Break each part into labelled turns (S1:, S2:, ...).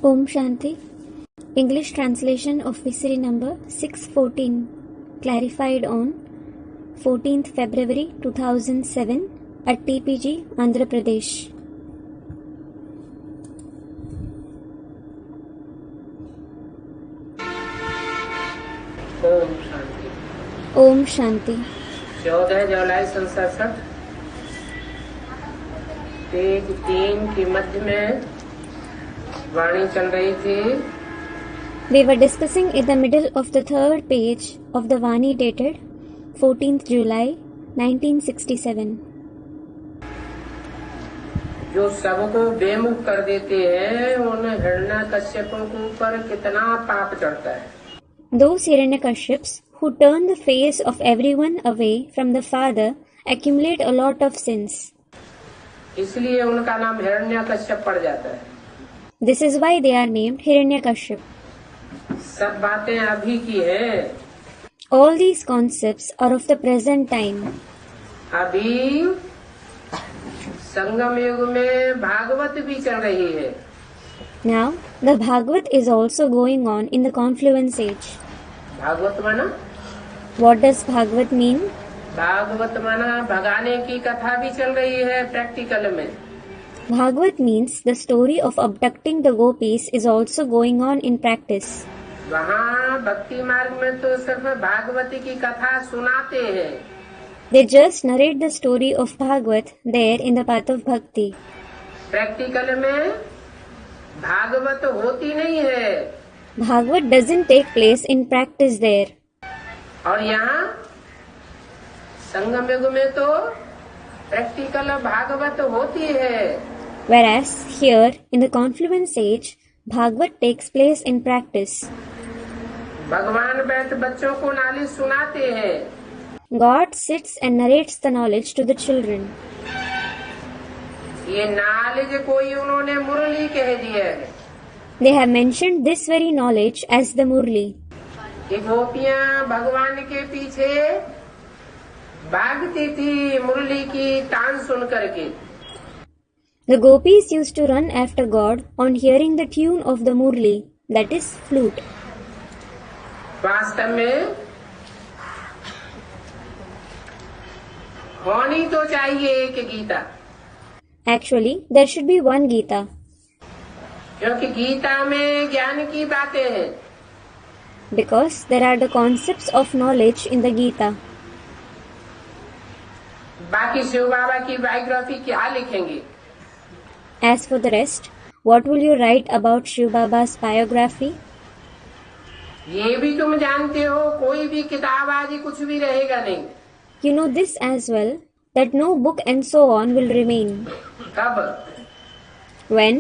S1: Om Shanti. English translation of Visari number 614, clarified on 14th February 2007 at TPG, Andhra Pradesh.
S2: ओम शांति।
S1: ओम शांति।
S2: 14 जुलाई 1967 पेज 3 के मध्य में वाणी चल रही थी।
S1: We were discussing in the middle of the third page of the Vani dated 14th July 1967.
S2: जो सबको बेमुख कर देते हैं उन हिरण्यकश्यपों के ऊपर कितना पाप चढ़ता है।
S1: Those Hiranyakaships who turn the face of everyone away from the Father accumulate a lot of sins.
S2: इसलिए उनका नाम हिरण्यकश्यप पड़ जाता है।
S1: This is why they are named Hiranyakaship.
S2: सब बातें अभी की है।
S1: All these concepts are of the present time.
S2: अभी संगम युग में भागवत भी चल रही है।
S1: Now, the Bhagavat is also going on in the confluence age.
S2: Bhagavat माना?
S1: What does Bhagavat mean?
S2: Bhagavat माना भगाने की कथा भी चल रही है प्रैक्टिकल में।
S1: Bhagavat means the story of abducting the gopis is also going on in practice.
S2: वहाँ भक्ति मार्ग में तो सिर्फ भागवती की कथा सुनाते हैं।
S1: They just narrate the story of Bhagavat there in the path of bhakti.
S2: Practical में भागवत होती नहीं है।
S1: Bhagavat doesn't take place in practice there.
S2: और यहाँ संगम युग में तो प्रैक्टिकल भागवत होती है।
S1: Whereas here in the confluence age, Bhagavat takes place in practice.
S2: भगवान बैठ बच्चों को नाली सुनाते हैं।
S1: God sits and narrates the knowledge to the children.
S2: ये नॉलेज कोई उन्होंने मुरली कह दिया है।
S1: They have mentioned this very knowledge as the Murli.
S2: ये गोपियाँ भगवान के पीछे भागती थी मुरली की तान सुन करके।
S1: The gopis used to run after God on hearing the tune of the Murli, that is flute.
S2: वास्तव में होनी तो चाहिए एक Gita.
S1: Actually, there should be one Gita.
S2: क्योंकि गीता में ज्ञान की बातें हैं।
S1: Because there are the concepts of knowledge in the Gita.
S2: बाकी शिव बाबा की बायोग्राफी क्या लिखेंगे?
S1: As for the rest, what will you write about Shiv Baba's biography?
S2: ये भी तुम जानते हो कोई भी किताब आदि कुछ भी रहेगा नहीं।
S1: You know this as well, that no book and so on will remain.
S2: कब?
S1: When?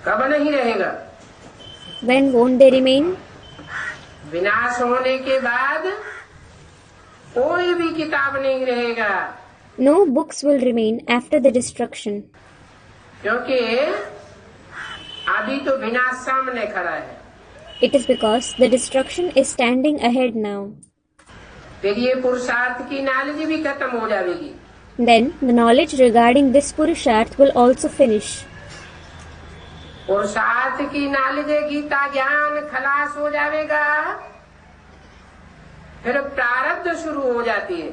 S2: कब नहीं रहेगा?
S1: When won't they remain?
S2: विनाश होने के बाद कोई भी किताब नहीं रहेगा।
S1: No books will remain after the destruction.
S2: क्योंकि अभी तो विनाश सामने खड़ा है।
S1: It is because the destruction is standing ahead now.
S2: फिर ये पुरुषार्थ की नॉलेज भी खत्म हो जाएगी।
S1: Then the knowledge regarding this Purusharth will also finish.
S2: पुरुषार्थ की नॉलेज गीता ज्ञान खलास हो जाएगा, फिर प्रारब्ध शुरू हो जाती है।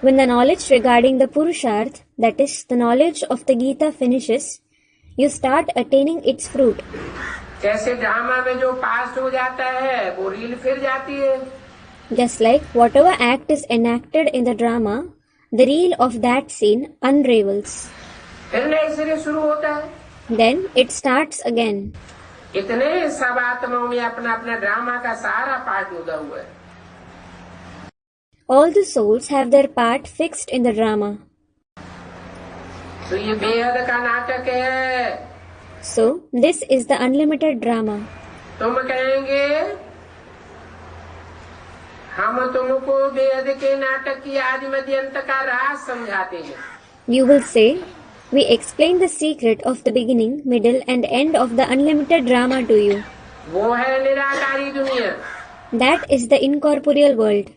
S1: When the knowledge regarding the Purusharth, that is the knowledge of the Gita finishes, you start attaining its fruit.
S2: जैसे ड्रामा में जो पास हो जाता है वो रील फिर जाती है।
S1: Just like whatever act is enacted in the drama, the reel of that scene unravels.
S2: फिर नए सिरे शुरू होता है।
S1: Then it starts again.
S2: इतने सब आत्माओं में अपना अपना ड्रामा का सारा पार्ट उदा हुआ है।
S1: All the souls have their part fixed in the drama.
S2: तो ये बेहद का नाटक है।
S1: So this is the unlimited drama.
S2: तुम कहेंगे हम तुमको बेहद के नाटक की आदि मध्य अंत का राज समझाते हैं।
S1: You will say, we explain the secret of the beginning, middle and end of the unlimited drama to you.
S2: वो है निराकारी दुनिया।
S1: That is the incorporeal world.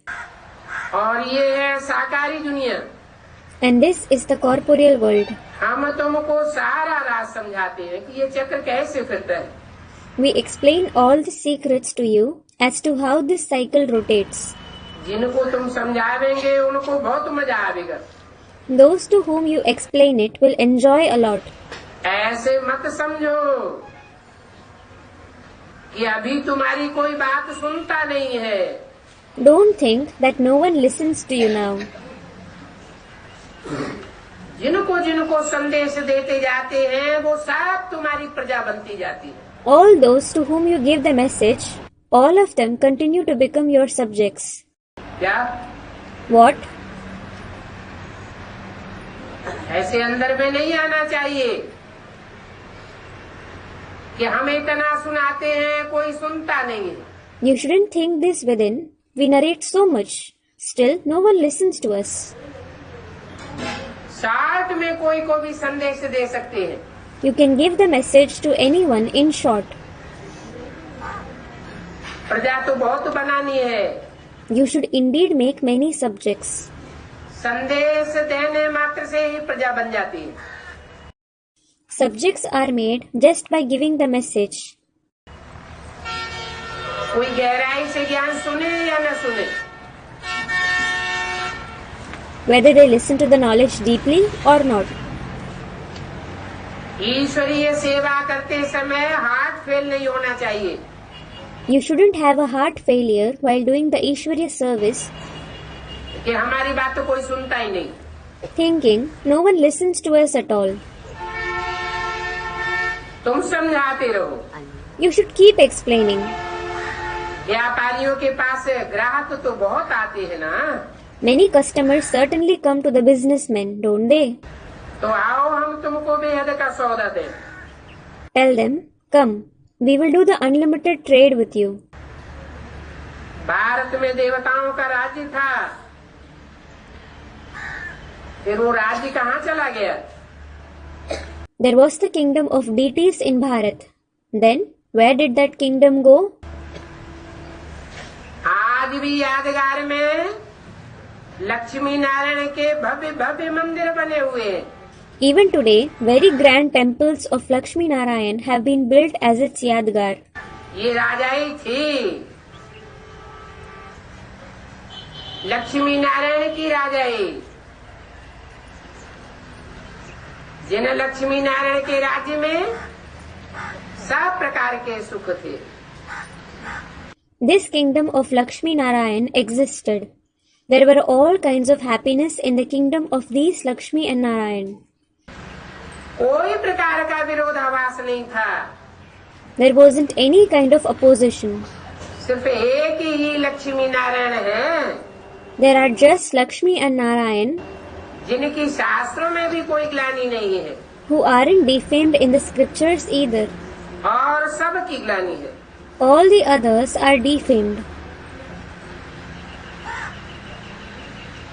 S2: और ये है साकारी दुनिया।
S1: And this is the corporeal world.
S2: हम तुमको सारा राज समझाते हैं कि ये चक्र कैसे फिरता है।
S1: We explain all the secrets to you as to how this cycle rotates.
S2: जिनको तुम समझावेंगे उनको बहुत मजा आएगा।
S1: Those to whom you explain it will enjoy a lot.
S2: ऐसे मत समझो कि अभी तुम्हारी कोई बात सुनता नहीं है।
S1: Don't think that no one listens to you now.
S2: जिनको जिनको संदेश देते जाते हैं वो सब तुम्हारी प्रजा बनती जाती है।
S1: All those to whom you give the message, all of them continue to become your subjects.
S2: क्या?
S1: What?
S2: ऐसे अंदर में नहीं आना चाहिए कि हम इतना सुनाते हैं कोई सुनता नहीं है।
S1: You shouldn't think this within. We narrate so much. Still, no one listens to us.
S2: Short में कोई को भी संदेश दे सकते हैं।
S1: You can give the message to anyone in short.
S2: प्रजा तो बहुत बनानी है।
S1: You should indeed make many subjects.
S2: संदेश देने मात्र से ही प्रजा बन जाती है।
S1: Subjects are made just by giving the message.
S2: कोई गहराई से ज्ञान सुने या न सुने,
S1: Whether they listen to the knowledge deeply or not.
S2: ईश्वरीय सेवा करते समय हार्ट फेल नहीं होना चाहिए।
S1: You shouldn't have a heart failure while doing the Ishwarya service,
S2: कि हमारी बात तो कोई सुनता ही नहीं।
S1: thinking no one listens to us at all.
S2: तुम समझाते रहो।
S1: You should keep explaining.
S2: व्यापारियों के पास ग्राहक तो बहुत आते हैं ना,
S1: Many customers certainly come to the businessmen, don't they?
S2: तो आओ हम तुमको बेहद का सौदा दें।
S1: Tell them, come, we will do the unlimited trade with you.
S2: Bharat में देवताओं का राज्य था, फिर वो राज्य कहाँ चला गया?
S1: There was the kingdom of deities in Bharat. Then, where did that kingdom go?
S2: आज भी यादगार में लक्ष्मी नारायण के भव्य भव्य मंदिर बने हुए हैं।
S1: Even today, very grand temples of Lakshmi Narayan have been built as its yadgar.
S2: ये राजाई थी, लक्ष्मी नारायण की राजाई, जिन्हें लक्ष्मी नारायण के राज्य में सब प्रकार के सुख थे।
S1: This kingdom of Lakshmi Narayan existed. There were all kinds of happiness in the kingdom of these Lakshmi and Narayan.
S2: कोई प्रकार का विरोधाभास नहीं था।
S1: There wasn't any kind of opposition.
S2: सिर्फ एक ही लक्ष्मी नारायण है,
S1: There are just Lakshmi and Narayan
S2: जिनकी शास्त्रों में भी कोई ग्लानि नहीं है,
S1: who aren't defamed in the scriptures either.
S2: और सबकी ग्लानि है।
S1: All the others are defamed.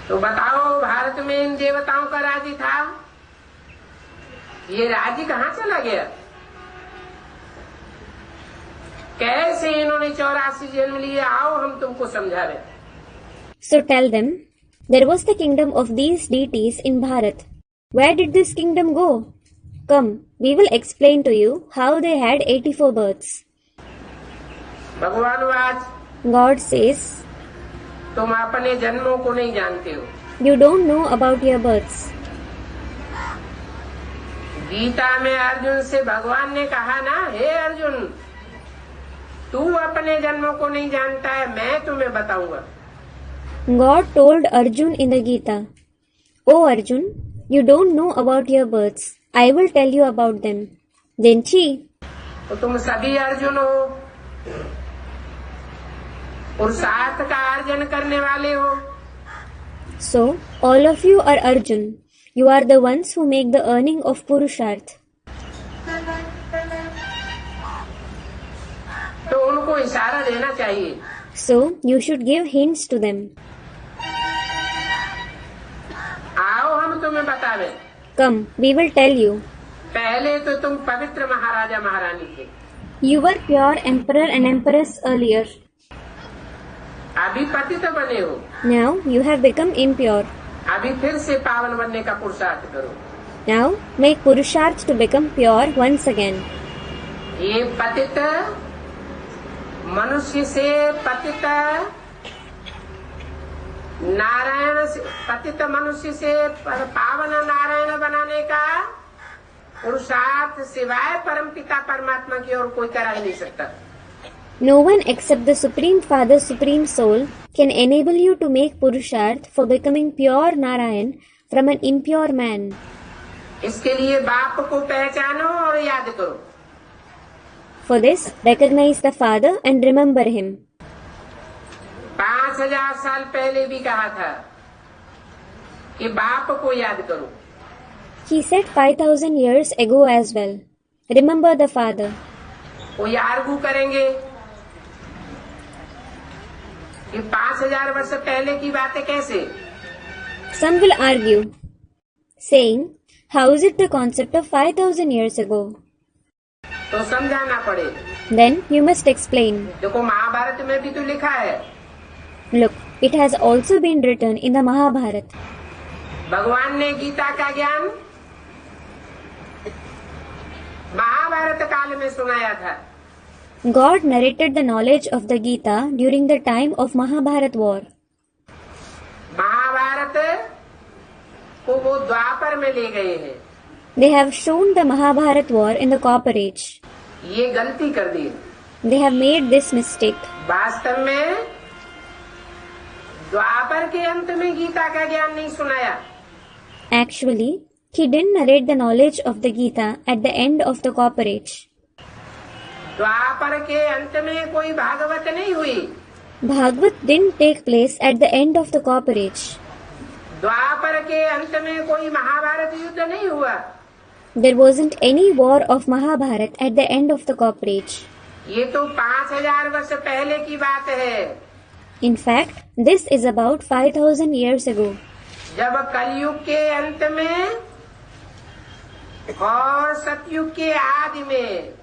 S2: तो बताओ, भारत में इन देवताओं का राज्य था, ये राज्य कहाँ चला गया? कैसे इन्होंने 84 जन्म लिए? आओ हम तुमको समझा रहे।
S1: So tell them, there was the kingdom of these deities in Bharat. Where did this kingdom go? Come, we will explain to you how they had 84 births.
S2: भगवान वाच,
S1: God says,
S2: तुम अपने जन्मों को नहीं जानते हो।
S1: you don't know about your births.
S2: Gita में अर्जुन से भगवान ने कहा ना, हे अर्जुन, तू अपने जन्मों को नहीं जानता है, मैं तुम्हें बताऊंगा।
S1: God told Arjun in the Gita, "O Arjun, you don't know about your births. I will tell you about them." Didn't he?
S2: तो तुम सभी अर्जुन हो, पुरुषार्थ का अर्जन करने वाले हो।
S1: So, all of you are Arjun. You are the ones who make the earning of Purusharth.
S2: तो उनको इशारा देना चाहिए।
S1: So, you should give hints to them.
S2: आओ हम तुम्हें बतावें।
S1: Come, we will tell you.
S2: पहले तो तुम पवित्र महाराजा महारानी थे,
S1: You were pure emperor and empress earlier.
S2: अभी पतित बने हो।
S1: Now, you have become impure.
S2: अभी फिर से पावन बनने का पुरुषार्थ करो।
S1: Now make Purusharth to become pure once again.
S2: ये पतित मनुष्य से पतित नारायण से, पतित मनुष्य से पावन नारायण बनाने का पुरुषार्थ सिवाय परमपिता परमात्मा की ओर कोई करा ही नहीं सकता।
S1: No one except the Supreme Father, Supreme Soul, can enable you to make Purusharth for becoming pure Narayan from an impure man.
S2: इसके लिए बाप को पहचानो और याद करो।
S1: For this, recognize the Father and remember him.
S2: 5000 साल पहले भी कहा था कि बाप को याद करो।
S1: He said 5000 years ago as well. Remember the Father.
S2: वो आर्गू करेंगे कि 5000 वर्ष पहले की बातें कैसे।
S1: Some will argue, saying, how is it the concept of 5000 years ago?
S2: तो समझाना पड़े।
S1: Then you must explain.
S2: देखो महाभारत में भी तो लिखा है।
S1: Look, it has also been written in the Mahabharata.
S2: भगवान ने गीता का ज्ञान महाभारत काल में सुनाया था।
S1: God narrated the knowledge of the Gita during the time of Mahabharat war.
S2: Mahabharat को वो द्वापर में ले गए हैं।
S1: They have shown the Mahabharat war in the Copper Age.
S2: ये गलती कर दी।
S1: They have made this mistake.
S2: वास्तव में द्वापर के अंत में गीता का ज्ञान नहीं सुनाया।
S1: Actually, he didn't narrate the knowledge of the Gita at the end of the Copper Age.
S2: द्वापर के अंत में कोई भागवत नहीं हुई।
S1: Bhagavad didn't take place at the end of the Copper Age.
S2: द्वापर के अंत में कोई महाभारत युद्ध नहीं हुआ।
S1: There wasn't any war of Mahabharat at the end of the Copper Age.
S2: ये तो 5000 वर्ष पहले की बात है।
S1: In fact, this is about 5000 years ago.
S2: जब कलयुग के अंत में और सतयुग के आदि में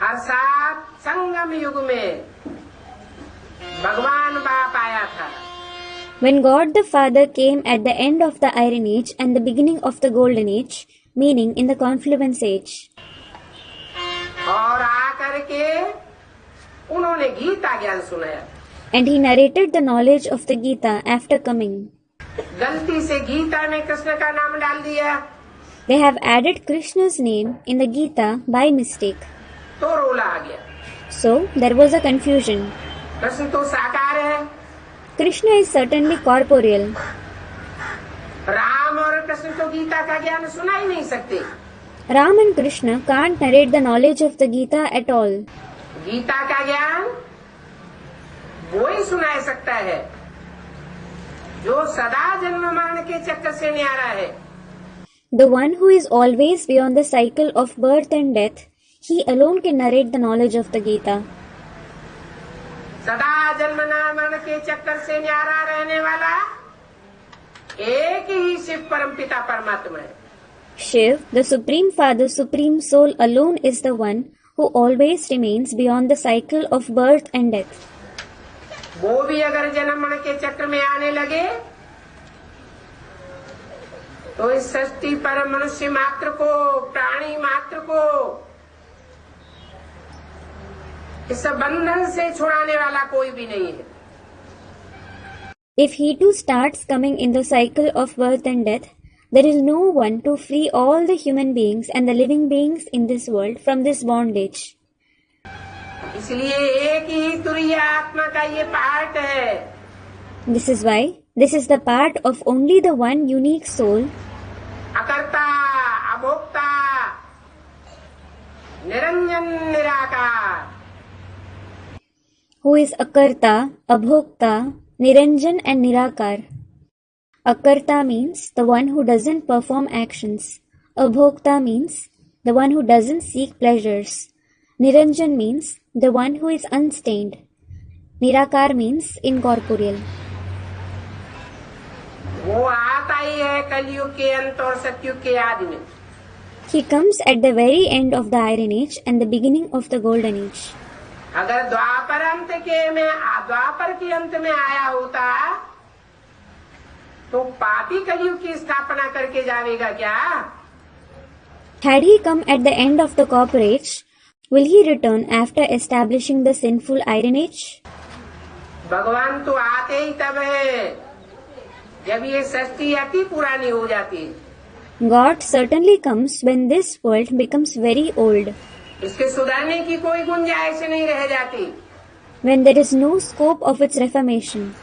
S2: अर्थात संगम युग में भगवान बाप आया था।
S1: When God the Father came at the end of the Iron Age and the beginning of the Golden Age, meaning in the Confluence Age,
S2: और आकर के उन्होंने गीता ज्ञान सुनाया।
S1: and he narrated the knowledge of the Gita after coming.
S2: गलती से गीता में कृष्ण का नाम डाल दिया
S1: They have added Krishna's name in the Gita by mistake.
S2: तो रोला आ गया।
S1: So, there was a confusion.
S2: Krishna तो साकार है।
S1: Krishna is certainly corporeal.
S2: Ram और कृष्ण तो गीता का ज्ञान सुना ही नहीं सकते।
S1: Ram and Krishna can't narrate the knowledge of the Gita at all.
S2: Gita का ज्ञान वो ही सुना सकता है जो सदा जन्म मरण के चक्कर से न्यारा है।
S1: The one who is always beyond the cycle of birth and death, he alone can narrate the knowledge of the Gita.
S2: सदा जन्म मरण के चक्कर से न्यारा रहने वाला एक ही शिव परम पिता परमात्मा है।
S1: Shiv, the Supreme Father, Supreme Soul alone is the one who always remains beyond the cycle of birth and death.
S2: वो भी अगर जन्म मरण के चक्र में आने लगे तो इस सृष्टि पर मनुष्य मात्र को, प्राणी मात्र को इस बंधन से छुड़ाने वाला कोई भी नहीं है।
S1: If he too starts coming in the cycle of birth and death, there is no one to free all the human beings and the living beings in this world from this bondage.
S2: इसलिए एक ही तुरीय आत्मा का ये part है।
S1: This is why this is the part of only the one unique soul,
S2: अकर्ता, अभोक्ता, निरंजन निराकार,
S1: who is Akarta, Abhokta, Niranjan and Nirakar. Akarta means the one who doesn't perform actions. Abhokta means the one who doesn't seek pleasures. Niranjan means the one who is unstained. Nirakar means incorporeal.
S2: वो आता ही है कलयुग के अंत और सतयुग के आदि में।
S1: He comes at the very end of the Iron Age and the beginning of the Golden Age.
S2: अगर द्वापर के अंत में आया होता तो पापी कलयुग की स्थापना करके जाएगा क्या?
S1: Had he come at the end of the copper age, will he return after establishing the sinful iron age?
S2: भगवान तो आते ही तब है जब ये सृष्टि अति पुरानी हो जाती है।
S1: God certainly comes when this world becomes very old,
S2: इसके सुधारने की कोई गुंजाइश नहीं रह जाती।
S1: when there is no scope of its reformation.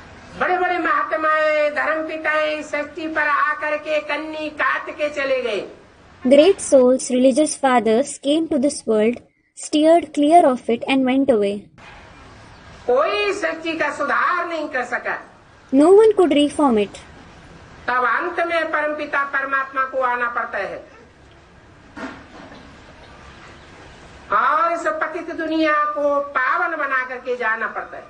S2: बड़े बड़े महात्माएं, धर्म पिताएं सृष्टि पर आकर के कन्नी काट के चले गए।
S1: Great souls, religious fathers came to this world, steered clear of it and went away.
S2: कोई सृष्टि का सुधार नहीं कर सका।
S1: No one could reform it.
S2: तब अंत में परमपिता परमात्मा को आना पड़ता है और इस पतित दुनिया को पावन बना करके जाना पड़ता है।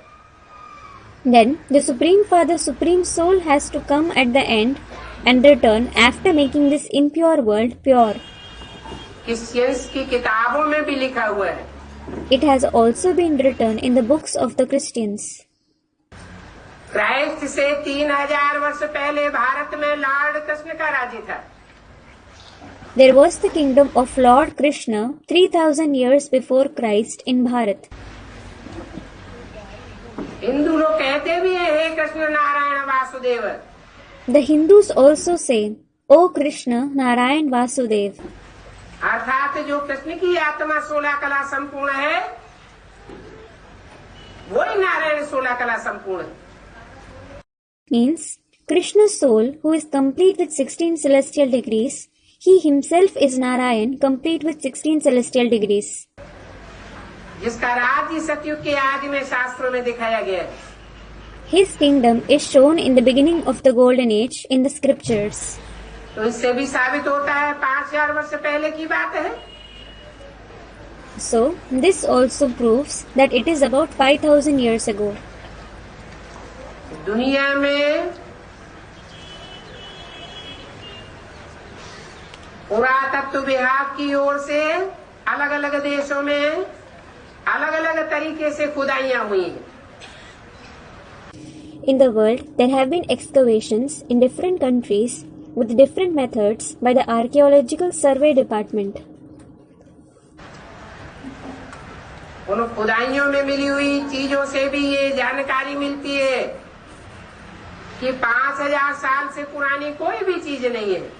S1: Then the Supreme Father, Supreme Soul has to come at the end and return after making this impure world pure.
S2: Christians की किताबों में भी लिखा हुआ है।
S1: It has also been written in the books of the Christians.
S2: Christ से 3000 वर्ष पहले भारत में लॉर्ड कृष्ण का राज्य था।
S1: There was the kingdom of Lord Krishna 3000 years before Christ in Bharat.
S2: Hindu लोग कहते भी हैं, हे Krishna Narayan Vasudev.
S1: The Hindus also say, O Krishna, Narayan Vasudev.
S2: अर्थात जो कृष्ण की आत्मा 16 कला संपूर्ण है, वही नारायण 16 कला संपूर्ण है।
S1: Means, Krishna's soul, who is complete with 16 celestial degrees, he himself is Narayan, complete with 16 celestial degrees.
S2: जिसका राज्य सतयुग के आदि में शास्त्रों में दिखाया गया है।
S1: His kingdom is shown in the beginning of the golden age in the scriptures.
S2: तो इससे भी साबित होता है 5000 वर्ष पहले की बात है।
S1: So, this also proves that it is about 5000 years ago.
S2: दुनिया में पुरातत्व विभाग की ओर से अलग अलग देशों में अलग अलग तरीके से खुदाइयां हुई हैं।
S1: In the world, there have been excavations in different countries with different methods by the Archaeological Survey Department.
S2: उन खुदाइयों में मिली हुई चीजों से भी ये जानकारी मिलती है कि 5000 साल से पुरानी कोई भी चीज नहीं है।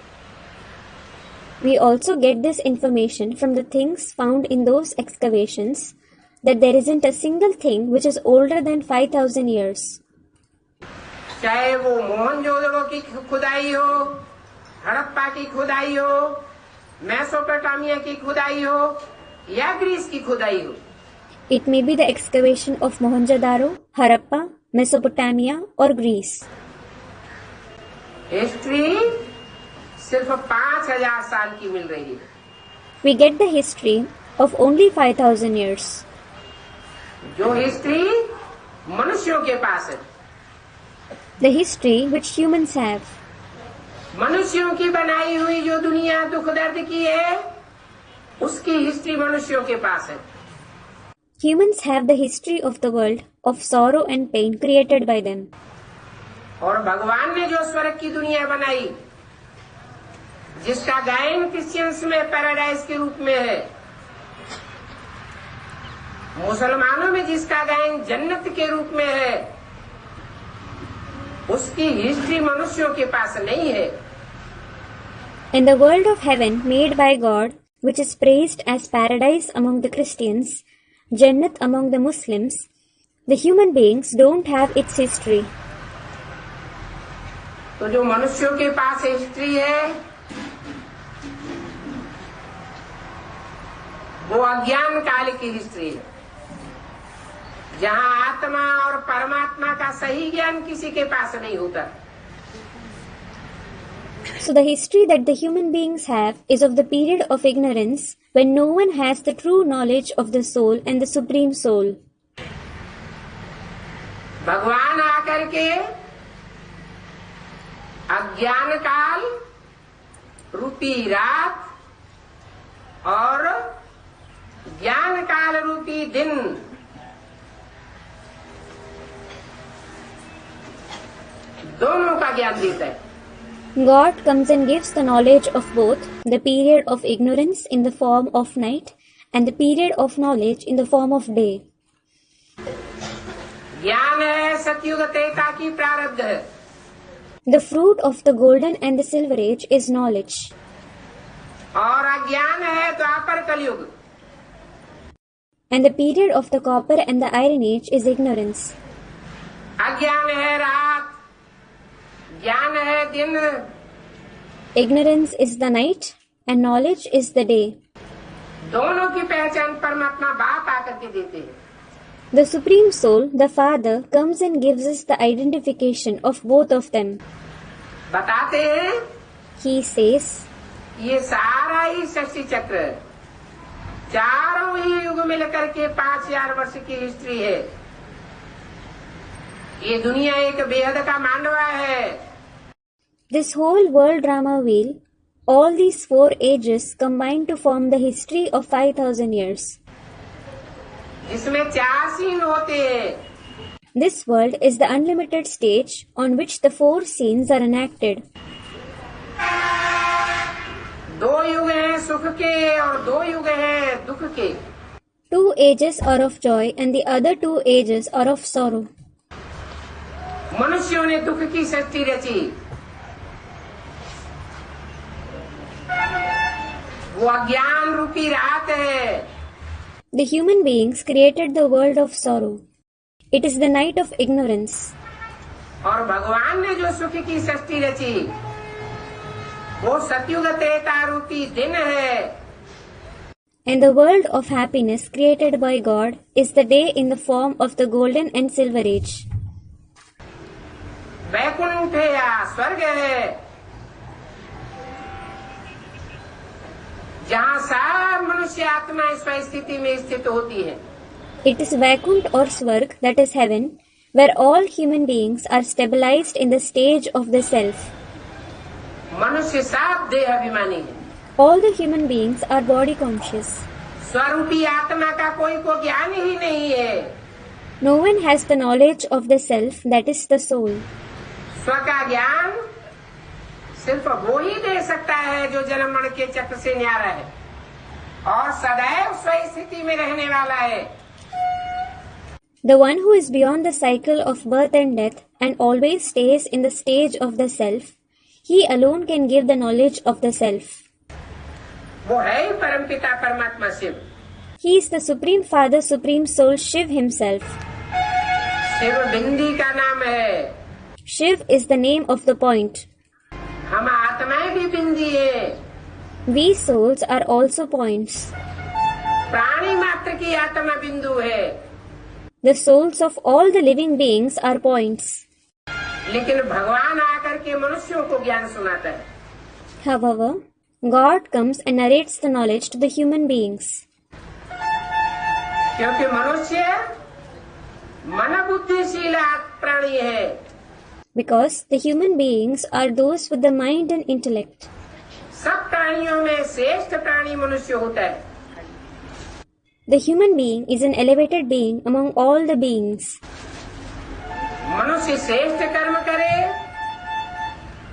S1: We also get this information from the things found in those excavations that there isn't a single thing which is older than 5000 years.
S2: चाहे वो मोहनजोदड़ो की खुदाई हो, हड़प्पा की खुदाई हो, मेसोपोटामिया की खुदाई हो या ग्रीस की खुदाई हो।
S1: It may be the excavation of Mohenjo-daro, Harappa, Mesopotamia or Greece.
S2: History सिर्फ 5000 साल की मिल रही है।
S1: We get the history of only 5000 years.
S2: जो हिस्ट्री मनुष्यों के पास है,
S1: The history which humans have.
S2: मनुष्यों की बनाई हुई जो दुनिया दुख दर्द की है, उसकी हिस्ट्री मनुष्यों के पास है।
S1: Humans have the history of the world of sorrow and pain created by them.
S2: और भगवान ने जो स्वर्ग की दुनिया बनाई, जिसका गायन क्रिश्चियंस में पैराडाइज के रूप में है, मुसलमानों में जिसका गायन जन्नत के रूप में है, उसकी हिस्ट्री मनुष्यों के पास नहीं है।
S1: In the world of heaven made by God, which is praised as paradise among the Christians, Jannat among the Muslims, the human beings don't have its history.
S2: तो जो मनुष्यों के पास हिस्ट्री है, वो अज्ञान काल की हिस्ट्री है, जहाँ आत्मा और परमात्मा का सही ज्ञान किसी के पास नहीं होता।
S1: So the history that the human beings have is of the period of ignorance when no one has the true knowledge of the soul and the supreme soul.
S2: भगवान आकर के अज्ञान काल रूपी रात और ज्ञान काल रूपी दिन दोनों का ज्ञान देता है।
S1: God comes and gives the knowledge of both the period of ignorance in the form of night and the period of knowledge in the form of day.
S2: ज्ञान है सतयुग त्रेता की प्रारब्ध है।
S1: The fruit of the golden and the silver age is knowledge.
S2: और अज्ञान है द्वापर कलयुग।
S1: And the period of the copper and the iron age is ignorance.
S2: अज्ञान है रात, ज्ञान है दिन।
S1: Ignorance is the night and knowledge is the day.
S2: दोनों की पहचान परमात्मा बाप आकर के देते हैं।
S1: The Supreme Soul, the Father, comes and gives us the identification of both of them.
S2: बताते हैं
S1: He says,
S2: ये सारा ही सृष्टि चक्र है, चारों ही युग मिलकर के 5000 वर्ष की हिस्ट्री है। ये दुनिया एक बेहद का मांडवा है।
S1: This whole world drama wheel, all these 4 ages combine to form the history of 5000 years.
S2: इसमें 4 सीन होते हैं।
S1: This world is the unlimited stage on which the 4 scenes are enacted.
S2: 2 युग हैं सुख के और 2 युग हैं दुख के।
S1: 2 ages are of joy and the other 2 ages are of sorrow.
S2: मनुष्यों ने दुख की सृष्टि रची, वो अज्ञान रूपी रात है।
S1: The human beings created the world of sorrow. It is the night of ignorance.
S2: और भगवान ने जो सुख की सृष्टि रची, वो सतयुग त्रेता रूपी दिन है।
S1: And the world of happiness created by God is the day in the form of the golden and silver age.
S2: Vaikuntha या स्वर्ग है, जहाँ सब मनुष्य आत्मा इस स्थिति में स्थित होती है।
S1: It is Vaikunt or Swarg, that is heaven, where all human beings are stabilized in the stage of the self.
S2: मनुष्य सब देह अभिमानी है।
S1: All the human beings are body conscious.
S2: स्वरूपी आत्मा का कोई को ज्ञान ही नहीं है।
S1: No one has the knowledge of the self, that is the soul.
S2: स्व का ज्ञान सिर्फ वो ही दे सकता है जो जन्म मरण के चक्र से न्यारा है और सदैव स्व स्थिति में रहने वाला है।
S1: The one who is beyond the cycle of birth and death and always stays in the stage of the self, he alone can give the knowledge of the self.
S2: वो है ही परमपिता परमात्मा Shiv.
S1: He is the Supreme Father, Supreme Soul, Shiv himself.
S2: Shiv बिंदी का नाम है।
S1: Shiv is the name of the point.
S2: हम आत्माएं भी बिंदी है।
S1: We souls are also points.
S2: प्राणी मात्र की आत्मा बिंदु है।
S1: The souls of all the living beings are points.
S2: लेकिन भगवान आकर के मनुष्यों को ज्ञान सुनाता है।
S1: However, God comes and narrates the knowledge to the human beings.
S2: क्योंकि मनुष्य मन बुद्धिशील प्राणी है।
S1: Because the human beings are those with the mind and intellect.
S2: सब प्राणियों में श्रेष्ठ प्राणी मनुष्य होता है।
S1: The human being is an elevated being among all the beings.
S2: मनुष्य श्रेष्ठ कर्म करे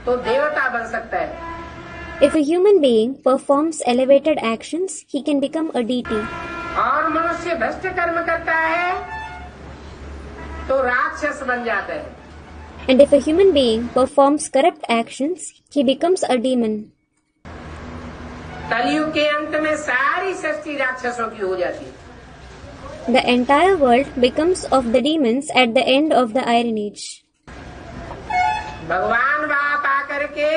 S2: तो देवता बन सकता है।
S1: If a human being performs elevated actions, he can become a deity.
S2: और मनुष्य भ्रष्ट कर्म करता है तो राक्षस बन जाता है।
S1: And if a human being performs corrupt actions, he becomes a demon.
S2: कलयुग के अंत में सारी सृष्टि राक्षसों की हो जाती है।
S1: The entire world becomes of the demons at the end of the Iron Age.
S2: भगवान बाप आकर के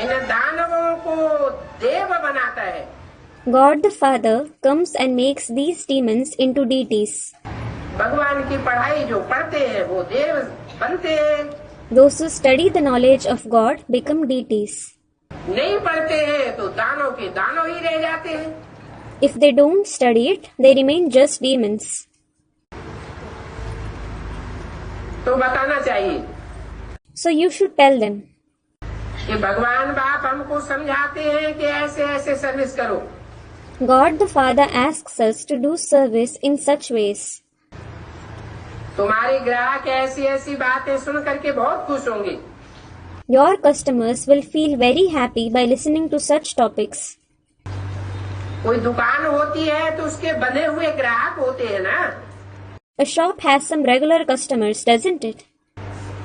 S2: इन दानवों को देव बनाता है।
S1: God the Father comes and makes these demons into deities.
S2: भगवान की पढ़ाई जो पढ़ते हैं वो देव बनते हैं।
S1: Those who study the knowledge of God become deities.
S2: नहीं पढ़ते हैं तो दानव के दानव ही रह जाते हैं।
S1: If they don't study it, they remain just demons.
S2: तो बताना चाहिए
S1: So you should tell them.
S2: कि भगवान बाप हमको समझाते हैं कि ऐसे ऐसे सर्विस करो।
S1: God the Father asks us to do service in such ways.
S2: तुम्हारे ग्राहक ऐसी ऐसी बातें सुन करके बहुत खुश होंगे।
S1: Your customers will feel very happy by listening to such topics.
S2: कोई दुकान होती है तो उसके बने हुए ग्राहक होते हैं ना।
S1: A shop has some regular customers, doesn't it?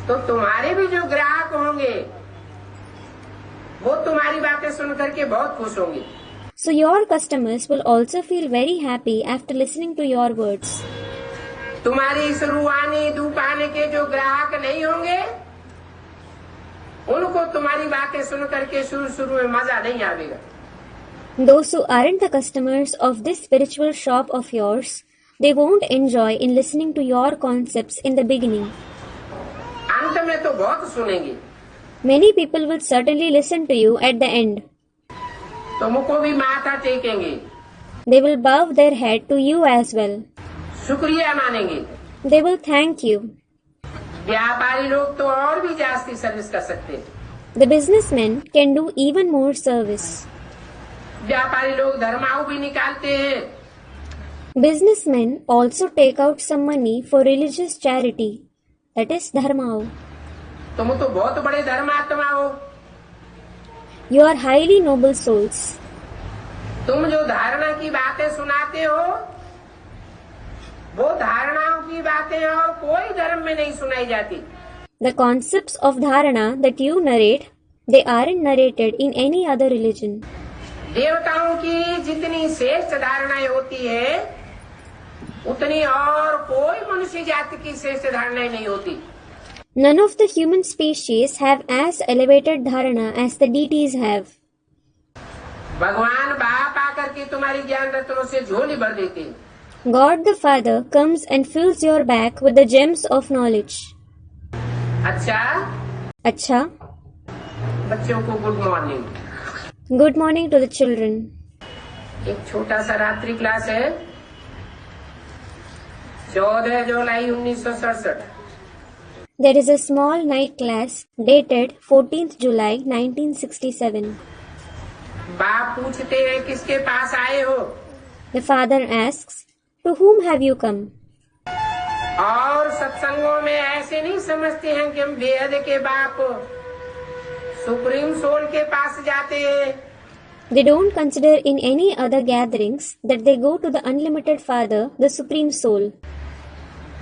S2: तो तुम्हारे भी जो ग्राहक होंगे वो तुम्हारी बातें सुन करके बहुत खुश होंगे।
S1: So your customers will also feel very happy after listening to your words.
S2: तुम्हारी इस रूहानी दुकान के जो ग्राहक नहीं होंगे उनको तुम्हारी बातें सुन करके शुरू में मजा नहीं आएगा।
S1: Those who aren't the customers of this spiritual shop of yours, they won't enjoy in listening to your concepts in the beginning.
S2: अंत में तो बहुत सुनेंगे।
S1: Many people will certainly listen to you at the end.
S2: तुमको भी माथा टेकेंगे।
S1: They will bow their head to you as well.
S2: शुक्रिया मानेंगे।
S1: They will thank you.
S2: व्यापारी लोग तो और भी जास्ती सर्विस कर सकते हैं।
S1: The businessmen can do even more service.
S2: व्यापारी लोग धर्माऊ भी निकालते हैं।
S1: Businessmen also take out some money for religious charity, that is dharmao.
S2: तुम तो बहुत बड़े धर्मात्मा हो।
S1: You are highly noble souls.
S2: तुम जो धारणा की बातें सुनाते हो वो धारणाओं की बातें और कोई धर्म में नहीं सुनाई जाती।
S1: The concepts of dharana that you narrate, they aren't narrated in any other religion.
S2: देवताओं की जितनी श्रेष्ठ धारणाएं होती है उतनी और कोई मनुष्य जाति की श्रेष्ठ धारणाएं नहीं होती।
S1: None of the human species have as elevated dharana as the deities have.
S2: भगवान बाप आकर के तुम्हारी ज्ञान रत्नों से झोली भर देते हैं।
S1: God the Father comes and fills your back with the gems of knowledge. अच्छा,
S2: बच्चों को good morning.
S1: good morning to the children.
S2: एक छोटा सा रात्रि क्लास है 14 जुलाई 1967।
S1: There is a small night class dated 14th July 1967.
S2: बाप पूछते हैं किसके पास आए हो?
S1: The father asks, to whom have you come?
S2: और सत्संगों में ऐसे नहीं समझते हैं कि हम बेहद के बाप सुप्रीम सोल के पास जाते हैं।
S1: They don't consider in any other gatherings that they go to the unlimited Father, the Supreme Soul.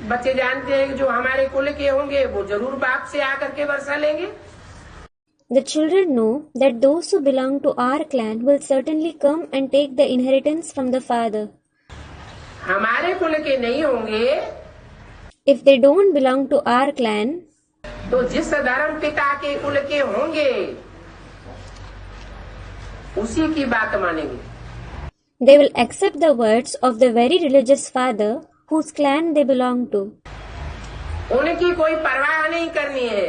S2: बच्चे जानते हैं कि जो हमारे कुल के होंगे वो जरूर बाप से आकर के वर्षा लेंगे।
S1: The children know that those who belong to our clan will certainly come and take the inheritance from the Father.
S2: हमारे कुल के नहीं होंगे।
S1: If they don't belong to our clan,
S2: तो जिस धर्म पिता के कुल के होंगे उसी की बात मानेंगे।
S1: they will accept the words of the very religious father whose clan they belong to.
S2: उनकी कोई परवाह नहीं करनी है।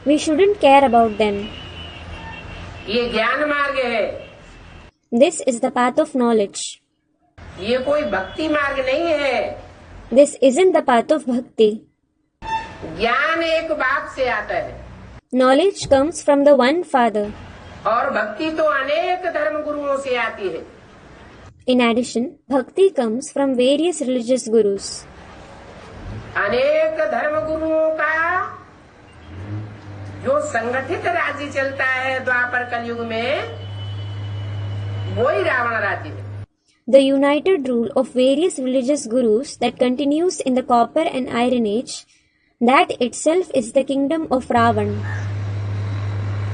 S1: We shouldn't care about them.
S2: ये ज्ञान मार्ग है।
S1: This is the path of knowledge.
S2: ये कोई भक्ति मार्ग नहीं है।
S1: This isn't the path of bhakti.
S2: ज्ञान एक बाप से आता है
S1: Knowledge comes from the one Father.
S2: और भक्ति तो अनेक धर्म गुरुओं से आती है।
S1: In addition, bhakti comes from various religious gurus.
S2: अनेक धर्म गुरुओं का जो संगठित राज्य चलता है द्वापर कलयुग में वही रावण राज्य है।
S1: The united rule of various religious gurus that continues in the copper and iron age, that itself is the kingdom of Ravan.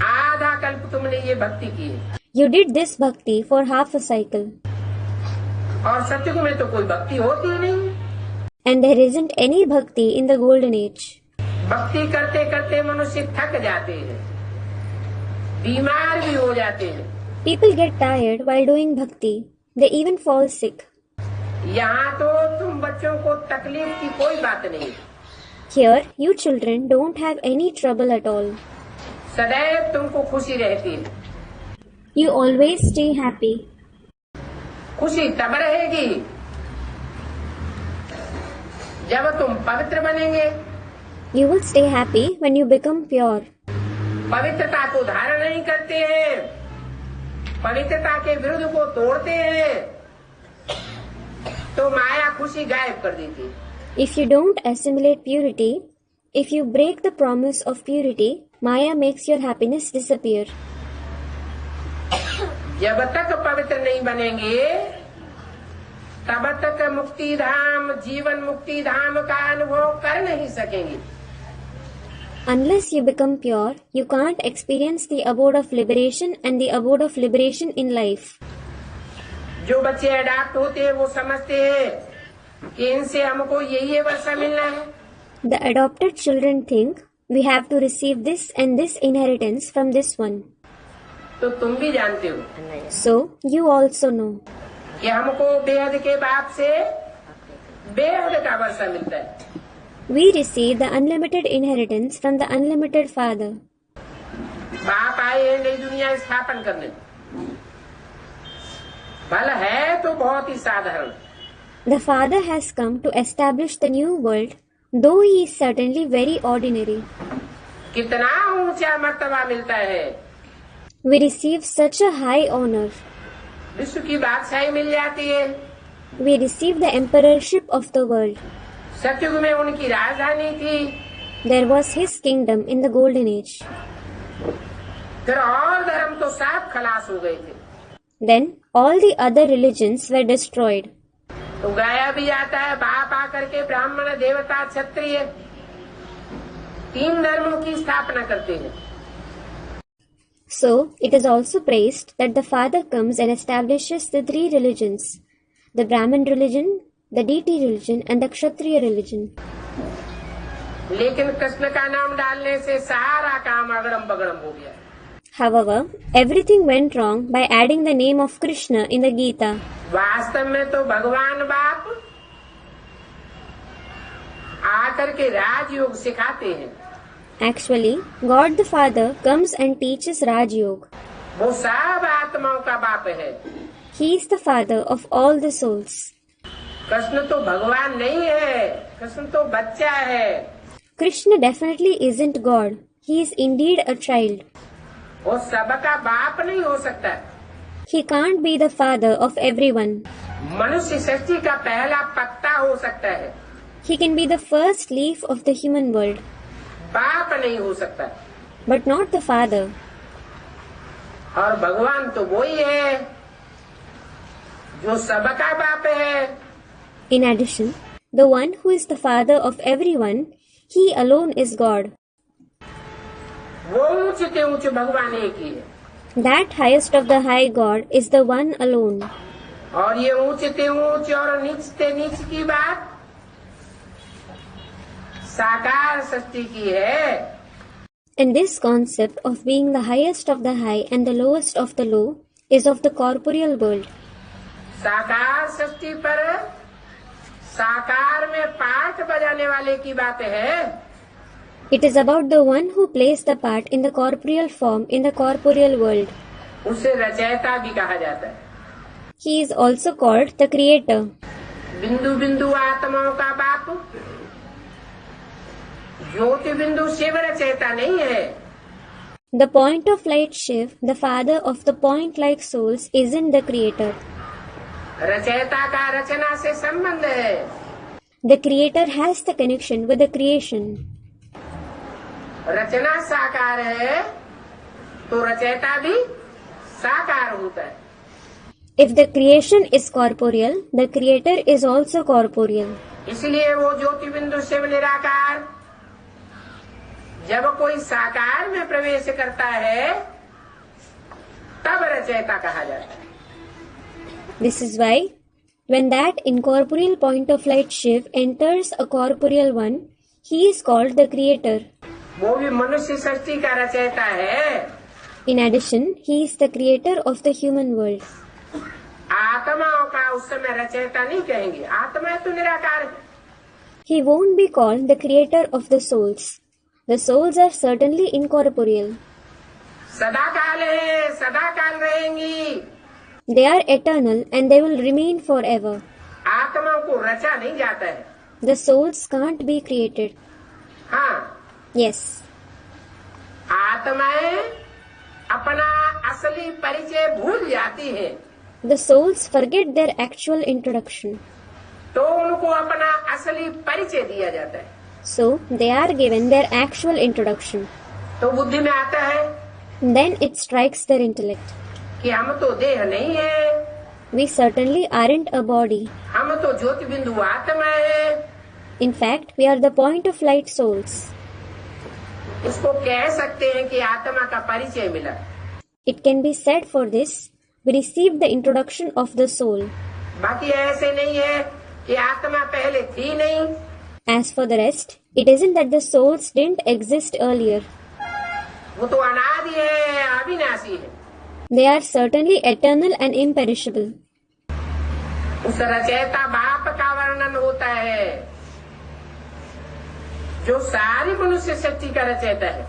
S2: आधा कल्प तुमने ये भक्ति की है।
S1: You did this bhakti for half a cycle.
S2: और सतयुग में तो कोई भक्ति होती ही नहीं।
S1: And there isn't any bhakti in the golden age.
S2: भक्ति करते करते मनुष्य थक जाते हैं, बीमार भी हो जाते हैं।
S1: People get tired while doing bhakti. They even fall sick.
S2: यहाँ तो तुम बच्चों को तकलीफ की कोई बात नहीं।
S1: Here, you children don't have any trouble at all.
S2: सदैव तुमको खुशी रहती है।
S1: You always stay happy.
S2: खुशी तब रहेगी जब तुम पवित्र बनेंगे।
S1: You will stay happy when you become pure.
S2: पवित्रता को धारण नहीं करते हैं, पवित्रता के विरुद्ध को तोड़ते हैं तो माया खुशी गायब कर देती है।
S1: If you don't assimilate purity, if you break the promise of purity, Maya makes your happiness disappear.
S2: जब तक पवित्र नहीं बनेंगे तब तक मुक्ति धाम, जीवन मुक्ति धाम का अनुभव कर नहीं सकेंगे.
S1: Unless you become pure, you can't experience the abode of liberation and the abode of liberation in life.
S2: जो बच्चे अडॉप्ट होते हैं वो समझते हैं कि इनसे हमको यही वर्षा मिलना है.
S1: The adopted children think we have to receive this and this inheritance from this one.
S2: तो तुम भी जानते हो
S1: So you also know
S2: कि हमको बेहद के बाप से बेहद का वर्षा मिलता है.
S1: we receive the unlimited inheritance from the unlimited Father.
S2: बाप आए हैं नई दुनिया स्थापन करने. फल है तो बहुत ही साधारण.
S1: The Father has come to establish the new world, though he is certainly very ordinary.
S2: कितना ऊंचा मर्तबा मिलता है.
S1: We receive such a high honor.
S2: विश्व की बादशाही मिल जाती है.
S1: We receive the emperorship of the world.
S2: सतयुग में उनकी राजधानी थी.
S1: There was his kingdom in the golden age.
S2: फिर और धर्म तो साफ खलास हो गए थे.
S1: Then all the other religions were destroyed.
S2: तो गाया भी जाता है बाप आकर के ब्राह्मण, देवता, क्षत्रिय 3 धर्मों की स्थापना करते हैं.
S1: So it is also praised that the Father comes and establishes the 3 religions, the Brahmin religion, the deity religion and the Kshatriya religion.
S2: लेकिन कृष्ण का नाम डालने से सारा काम अगड़म बगड़म हो गया.
S1: However, everything went wrong by adding the name of Krishna in the Gita.
S2: वास्तव में तो भगवान बाप आकर के राजयोग सिखाते हैं.
S1: Actually, God the Father comes and teaches Raj Yoga.
S2: वो सब आत्माओं का बाप है.
S1: He is the Father of all the souls.
S2: Krishna तो भगवान नहीं है, कृष्ण तो बच्चा है.
S1: Krishna definitely isn't God. He is indeed a child.
S2: वो सबका बाप नहीं हो सकता.
S1: He can't be the father of everyone.
S2: मनुष्य सृष्टि का पहला पत्ता हो सकता है.
S1: He can be the first leaf of the human world,
S2: बाप नहीं हो सकता.
S1: but not the father.
S2: और भगवान तो वही है जो सबका बाप है.
S1: In addition, the one who is the father of everyone, he alone is God.
S2: वो ऊंचे से ऊंचे भगवान एक ही है.
S1: That highest of the high God is the one alone.
S2: और ये ऊंचे से ऊंचे और नीच से नीच की बात साकार सृष्टि की है.
S1: And this concept of being the highest of the high and the lowest of the low is of the corporeal world.
S2: साकार सृष्टि पर साकार में पाठ बजाने वाले की बात है.
S1: It is about the one who plays the part in the corporeal form in the corporeal world.
S2: उसे रचयिता भी कहा जाता है.
S1: He is also called the creator.
S2: बिंदु बिंदु आत्माओं का बाप ज्योति बिंदु शिव रचयिता नहीं है.
S1: The point of light Shiv, the father of the point-like souls, isn't the creator.
S2: रचयिता का रचना से संबंध है.
S1: The creator has the connection with the creation.
S2: रचना साकार है तो रचयिता भी साकार होता है.
S1: If the creation is corporeal, the creator is also corporeal.
S2: इसलिए वो ज्योति बिंदु शिव निराकार जब कोई साकार में प्रवेश करता है तब रचयिता कहा जाता है.
S1: This is why, when that incorporeal point of light Shiv enters a corporeal one, he is called the creator.
S2: वो भी मनुष्य सृष्टि का रचयिता है.
S1: In addition, he is the creator of the human world.
S2: आत्माओं का उस समय रचयिता नहीं कहेंगे. आत्मा तो निराकार है.
S1: He won't be called the creator of the souls. The souls are certainly incorporeal.
S2: सदा काल है, सदा काल रहेंगी.
S1: They are eternal and they will remain forever.
S2: आत्माओं को रचा नहीं जाता है.
S1: The souls can't be created.
S2: हाँ,
S1: Yes,
S2: आत्माएं अपना असली परिचय भूल जाती है
S1: the souls forget their actual introduction.
S2: तो उनको अपना असली परिचय दिया जाता है.
S1: So, they are given their actual introduction.
S2: तो बुद्धि में आता है
S1: Then it strikes their intellect.
S2: कि हम तो देह नहीं है,
S1: We certainly aren't a body.
S2: हम तो ज्योति बिंदु आत्मा है।
S1: In fact, we are the point of light souls.
S2: इसको कह सकते हैं कि आत्मा का परिचय मिला।
S1: It can be said for this, we received the introduction of the soul.
S2: बाकी ऐसे नहीं है कि आत्मा पहले थी नहीं।
S1: As for the rest, it isn't that the souls didn't exist earlier.
S2: वो तो अनादि है, अविनाशी है।
S1: They are certainly eternal and imperishable.
S2: उस रचयिता बाप का वर्णन होता है जो सारी मनुष्य सृष्टि का रचयिता है।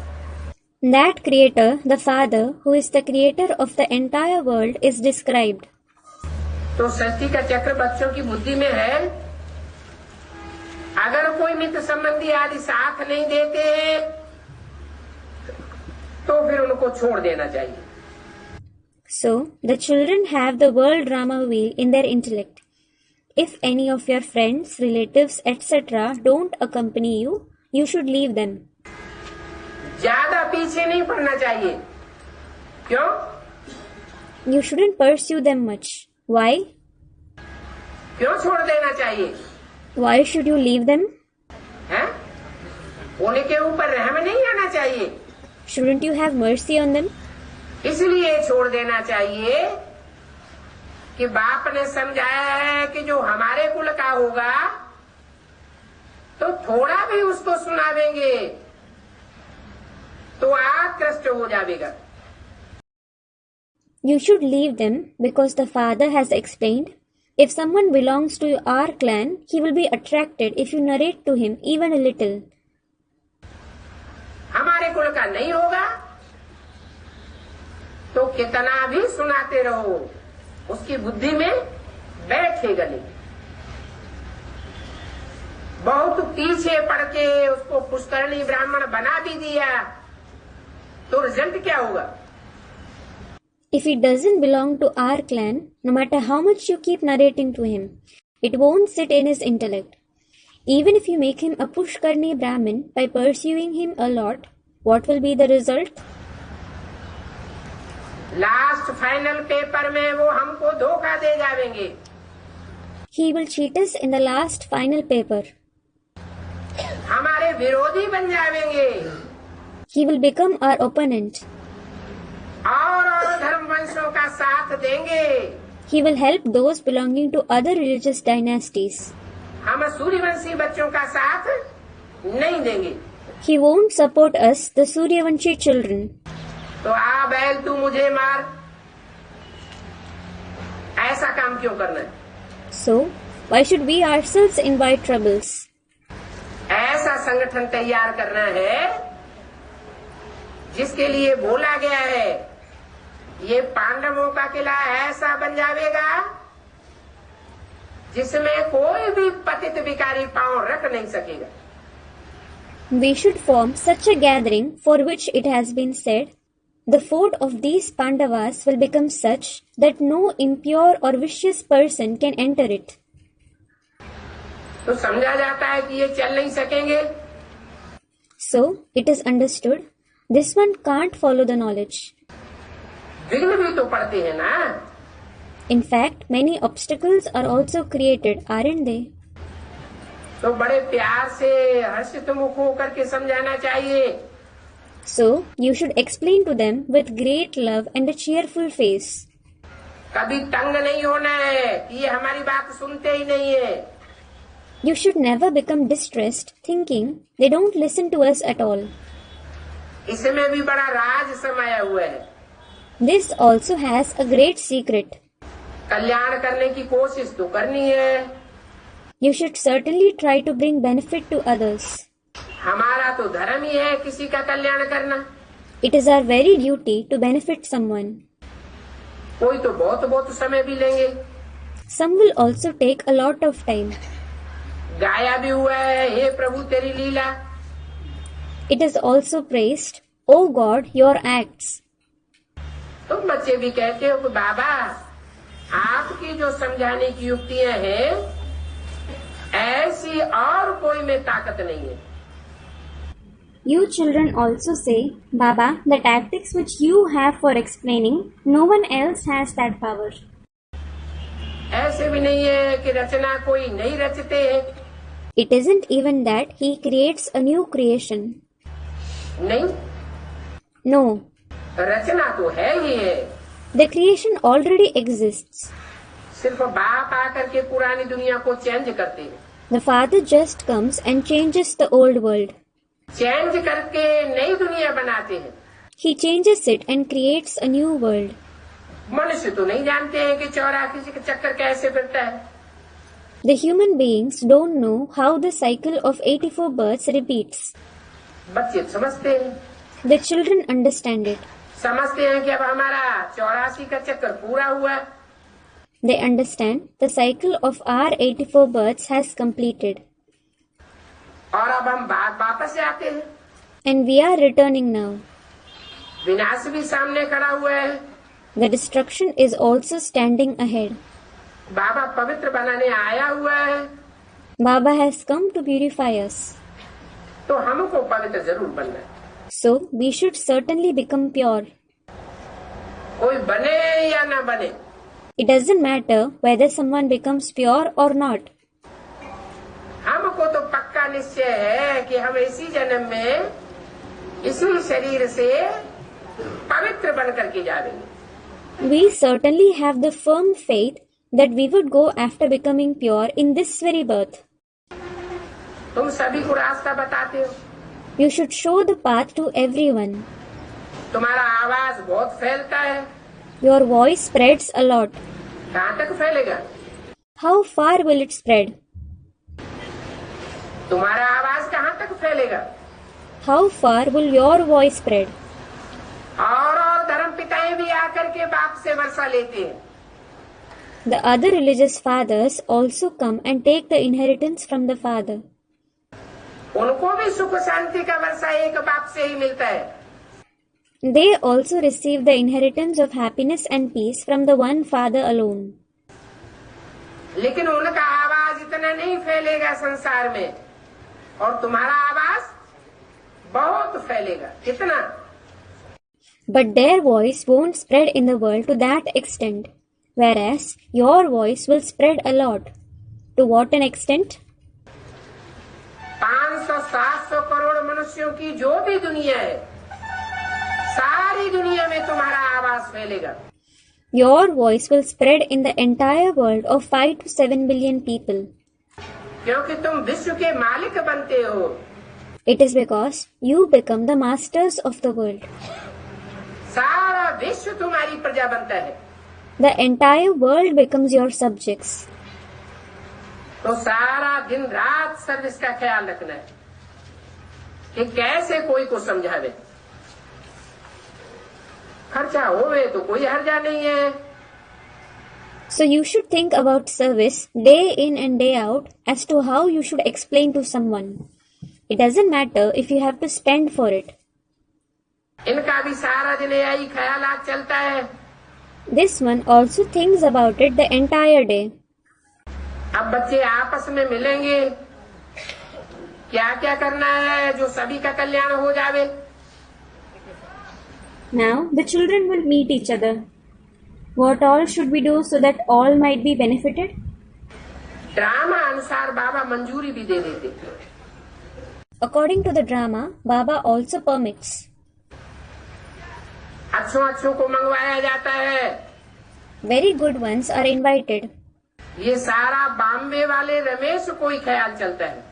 S1: That creator, the Father, who is the creator of the entire world, is described.
S2: तो सृष्टि का चक्र बच्चों की बुद्धि में है। अगर कोई मित्र संबंधी आदि साथ नहीं देते हैं तो फिर उनको छोड़ देना चाहिए।
S1: So, the children have the world drama wheel in their intellect. If any of your friends, relatives, etc. don't accompany you, you should leave them.
S2: ज्यादा पीछे नहीं पड़ना चाहिए। क्यों?
S1: You shouldn't pursue them much. Why?
S2: क्यों छोड़ देना चाहिए?
S1: Why should you leave them?
S2: हैं? उनके ऊपर रहम नहीं आना चाहिए।
S1: Shouldn't you have mercy on them?
S2: इसलिए छोड़ देना चाहिए कि बाप ने समझाया है कि जो हमारे कुल का होगा तो थोड़ा भी उसको सुनावेंगे तो आकृष्ट हो जाएगा।
S1: You should leave them because the Father has explained, if someone belongs to our clan, he will be attracted if you narrate to him even a little.
S2: हमारे कुल का नहीं होगा तो कितना भी सुनाते रहो उसकी बुद्धि में बैठेगा नहीं। बहुत पीछे पड़ के उसको पुष्करणी ब्राह्मण बना भी दिया तो रिजल्ट क्या होगा?
S1: If he doesn't belong to our clan, no matter how much you keep narrating to him, it won't sit in his intellect. Even if you make him a Pushkarni Brahmin by pursuing him a lot, what will be the result?
S2: Last final paper में वो हमको धोखा दे जाएंगे।
S1: He will cheat us in the last final paper.
S2: हमारे विरोधी बन जाएंगे।
S1: He will become our opponent.
S2: और धर्म वंशों का साथ देंगे।
S1: He will help those belonging to other religious dynasties.
S2: हम सूर्यवंशी बच्चों का साथ नहीं देंगे।
S1: He won't support us, the Suryavanshi children.
S2: तो आ बैल तू मुझे मार, ऐसा काम क्यों करना है?
S1: So, why should we ourselves invite troubles?
S2: ऐसा संगठन तैयार करना है जिसके लिए बोला गया है ये पांडवों का किला ऐसा बन जाएगा जिसमें कोई भी पतित विकारी पांव रख नहीं सकेगा।
S1: We should form such a gathering for which it has been said, the fort of these Pandavas will become such that no impure or vicious person can enter it.
S2: तो समझा जाता है कि ये चल नहीं सकेंगे।
S1: So, it is understood, this one can't follow the knowledge.
S2: विघ्न भी तो पड़ते हैं ना।
S1: In fact, many obstacles are also created, aren't they?
S2: तो बड़े प्यार से हर्षित मुख होकर के समझाना चाहिए।
S1: So, you should explain to them with great love and a cheerful face.
S2: कभी तंग नहीं होना है कि ये हमारी बात सुनते ही नहीं है।
S1: You should never become distressed, thinking they don't listen to us at all.
S2: इसमें भी बड़ा राज समाया हुआ है।
S1: This also has a great secret.
S2: कल्याण करने की कोशिश तो करनी है।
S1: You should certainly try to bring benefit to others.
S2: हमारा तो धर्म ही है किसी का कल्याण करना।
S1: It is our very duty to benefit someone.
S2: कोई तो बहुत समय भी लेंगे।
S1: Some will also take a lot of time.
S2: गाया भी हुआ है, हे प्रभु तेरी लीला।
S1: It is also praised, O God, your acts.
S2: तुम बच्चे भी कहते हो कि बाबा आपकी जो समझाने की युक्तियां हैं ऐसी और कोई में ताकत नहीं है।
S1: You children also say, Baba, the tactics which you have for explaining, no one else has that power.
S2: ऐसे भी नहीं है कि रचना कोई नहीं रचते हैं।
S1: It isn't even that he creates a new creation.
S2: नहीं,
S1: No,
S2: रचना तो है ही है।
S1: the creation already exists.
S2: सिर्फ बाप आकर के पुरानी दुनिया को चेंज करते हैं।
S1: The Father just comes and changes the old world.
S2: Change करके नई दुनिया बनाते हैं।
S1: He changes it and creates a new world.
S2: मनुष्य तो नहीं जानते हैं कि 84 का चक्कर कैसे फिरता है।
S1: The human beings don't know how the cycle of 84 births repeats.
S2: बच्चे समझते हैं।
S1: The children understand it.
S2: समझते हैं कि अब हमारा 84 का चक्कर पूरा हुआ।
S1: They understand the cycle of our 84 births has completed.
S2: और अब हम वापस आते हैं।
S1: And we are returning now.
S2: विनाश भी सामने खड़ा हुआ है।
S1: The destruction is also standing ahead.
S2: बाबा पवित्र बनाने आया हुआ है।
S1: Baba has come to purify us.
S2: तो हमको पवित्र जरूर बनना है।
S1: So we should certainly become pure.
S2: कोई बने या ना बने,
S1: It doesn't matter whether someone becomes pure or not.
S2: हमको तो पक्का निश्चय है कि हम इसी जन्म में इसी शरीर से पवित्र बन करके जाएंगे।
S1: We certainly have the firm faith that we would go after becoming pure in this very birth.
S2: तुम सभी को रास्ता बताते हो।
S1: You should show the path to everyone.
S2: तुम्हारा आवाज बहुत फैलता है।
S1: Your voice spreads a lot.
S2: कहाँ तक फैलेगा?
S1: How far will it spread?
S2: तुम्हारा आवाज कहाँ तक फैलेगा?
S1: How far will your voice spread?
S2: और धर्म पिताएं भी आकर के बाप से वर्षा लेते हैं।
S1: The other religious fathers also come and take the inheritance from the father.
S2: उनको भी सुख शांति का वर्षा एक बाप से ही मिलता है।
S1: They also receive the inheritance of happiness and peace from the one Father alone.
S2: लेकिन उनका आवाज इतना नहीं फैलेगा संसार में, और तुम्हारा आवाज बहुत फैलेगा। कितना?
S1: But their voice won't spread in the world to that extent, whereas your voice will spread a lot. To what an extent?
S2: 500-700 crore मनुष्यों की जो भी दुनिया है, सारी दुनिया में तुम्हारा आवाज फैलेगा।
S1: Your voice will spread in the entire world of 5 to 7 billion people.
S2: क्योंकि तुम विश्व के मालिक बनते हो।
S1: It is because you become the masters of the world.
S2: सारा विश्व तुम्हारी प्रजा बनता है।
S1: The entire world becomes your subjects.
S2: तो सारा दिन रात सर्विस का ख्याल रखना है कि कैसे कोई को समझावे। खर्चा होवे तो कोई हर्जा नहीं है।
S1: So you should think about service day in and day out as to how you should explain to someone. It doesn't matter if you have to spend for it.
S2: इनका भी सारा दिन यही ख्यालात चलता है।
S1: This one also thinks about it the entire day.
S2: अब बच्चे आपस में मिलेंगे, क्या क्या करना है जो सभी का कल्याण हो जावे।
S1: Now the children will meet each other. What all should we do so that all might be benefited?
S2: Drama अनुसार बाबा मंजूरी भी दे देते।
S1: According to the drama, Baba also permits.
S2: अच्छों को मंगवाया जाता है।
S1: Very good ones are invited.
S2: ये सारा बॉम्बे वाले रमेश को ही ख्याल चलता है।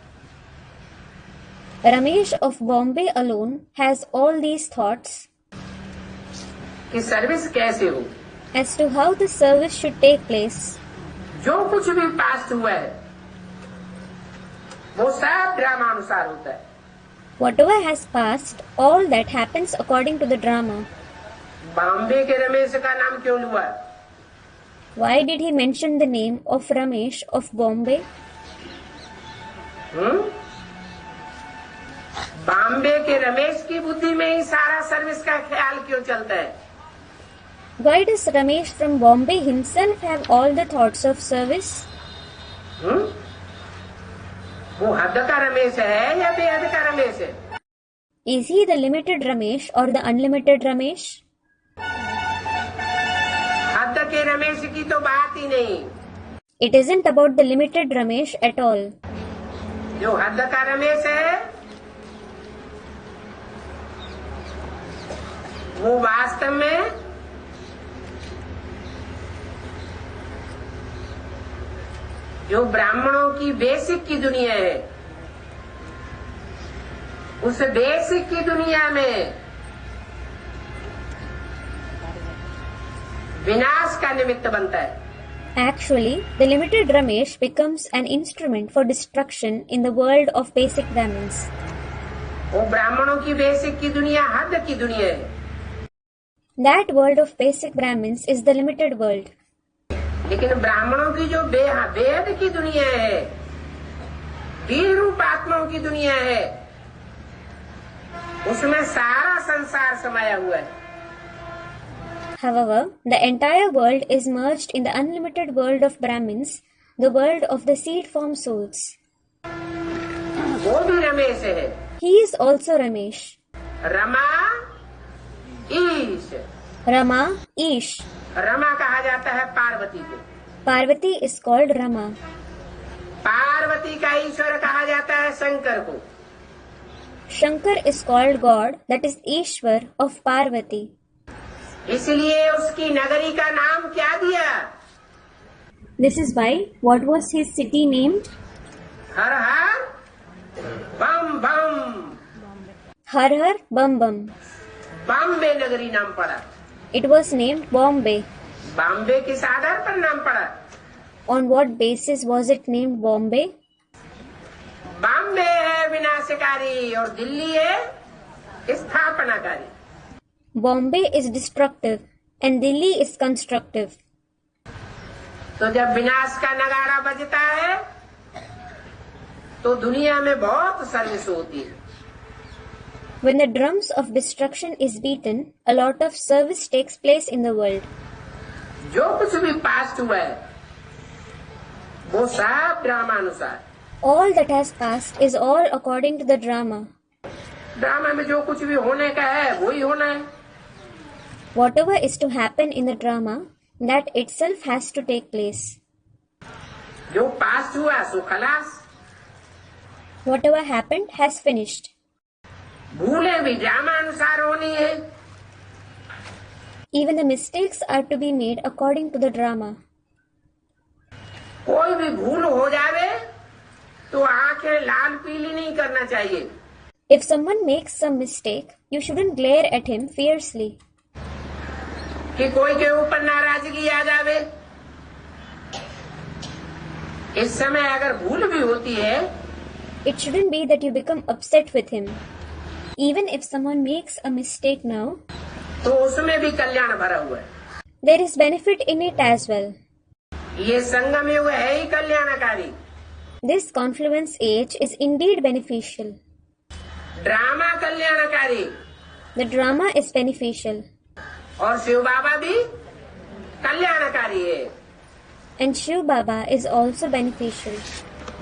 S1: Ramesh of Bombay alone has all these thoughts
S2: कि सर्विस कैसे हो,
S1: as to how the service should take place.
S2: जो कुछ भी पास्ट हुआ है वो सब ड्रामा अनुसार होता है।
S1: Whatever has passed, all that happens according to the drama.
S2: Bombay के रमेश का नाम क्यों हुआ?
S1: Why did he mention the name of Ramesh of Bombay?
S2: Bombay के रमेश की बुद्धि में ही सारा सर्विस का ख्याल क्यों चलता है?
S1: Why does Ramesh from Bombay himself have all the thoughts of service?
S2: वो हद का रमेश है या बेहद का रमेश है?
S1: Is he the limited Ramesh or the unlimited Ramesh?
S2: हद के रमेश की तो बात ही नहीं।
S1: It isn't about the limited Ramesh at all.
S2: जो हद का रमेश है वो वास्तव में जो ब्राह्मणों की बेसिक की दुनिया है, उस बेसिक की दुनिया में विनाश का निमित्त बनता है।
S1: Actually, the limited Ramesh becomes an instrument for destruction in the world of basic Brahmins.
S2: वो ब्राह्मणों की बेसिक की दुनिया हद की दुनिया है।
S1: That world of basic Brahmins is the limited world.
S2: लेकिन ब्राह्मणों की जो वेद की दुनिया है, वीर रूप आत्माओं की दुनिया है, उसमें सारा संसार समाया हुआ है।
S1: However, the entire world is merged in the unlimited world of Brahmins, the world of the seed form souls.
S2: वो भी रमेश है।
S1: He is also Ramesh.
S2: Rama Ish.
S1: Rama, Ish.
S2: Rama कहा जाता है पार्वती को।
S1: Parvati is called Rama.
S2: Parvati का ईश्वर कहा जाता है शंकर को।
S1: Shankar is called God, that is Ishwar of Parvati.
S2: इसलिए उसकी नगरी का नाम क्या दिया?
S1: This is why, what was his city named?
S2: Her her bomb bomb.
S1: Har Har Bum Bum.
S2: Bombay नगरी नाम पड़ा।
S1: It was named Bombay.
S2: Bombay किस आधार पर नाम पड़ा?
S1: On what basis was it named Bombay?
S2: Bombay है विनाशकारी और दिल्ली है स्थापनाकारी।
S1: Bombay is destructive and Delhi is constructive.
S2: तो जब विनाश का नगाड़ा बजता है तो दुनिया में बहुत सर्विस होती है।
S1: When the drums of destruction is beaten, a lot of service takes place in the world.
S2: जो कुछ भी पास्ट हुआ है वो सब ड्रामानुसार।
S1: All that has passed is all according to the drama.
S2: Drama में जो कुछ भी होने का है वही होना है।
S1: Whatever is to happen in the drama, that itself has to take place.
S2: जो पास्ट हुआ सो खलास।
S1: Whatever happened has finished.
S2: भूलें भी ड्रामा अनुसार होनी है।
S1: Even the mistakes are to be made according to the drama.
S2: कोई भी भूल हो जावे तो आंखें लाल पीली नहीं करना चाहिए।
S1: If someone makes some mistake, you shouldn't glare at him fiercely.
S2: कि कोई के ऊपर नाराजगी आ जावे। इस समय अगर भूल भी होती है
S1: It shouldn't be that you become upset with him. Even if someone makes a mistake now,
S2: तो उसमें भी कल्याण भरा हुआ है।
S1: there is benefit in it as well.
S2: ये संगम युग है ही कल्याणकारी।
S1: This confluence age is indeed beneficial.
S2: Drama कल्याणकारी
S1: The drama is beneficial.
S2: और शिव बाबा भी कल्याणकारी है।
S1: And Shiv Baba is also beneficial.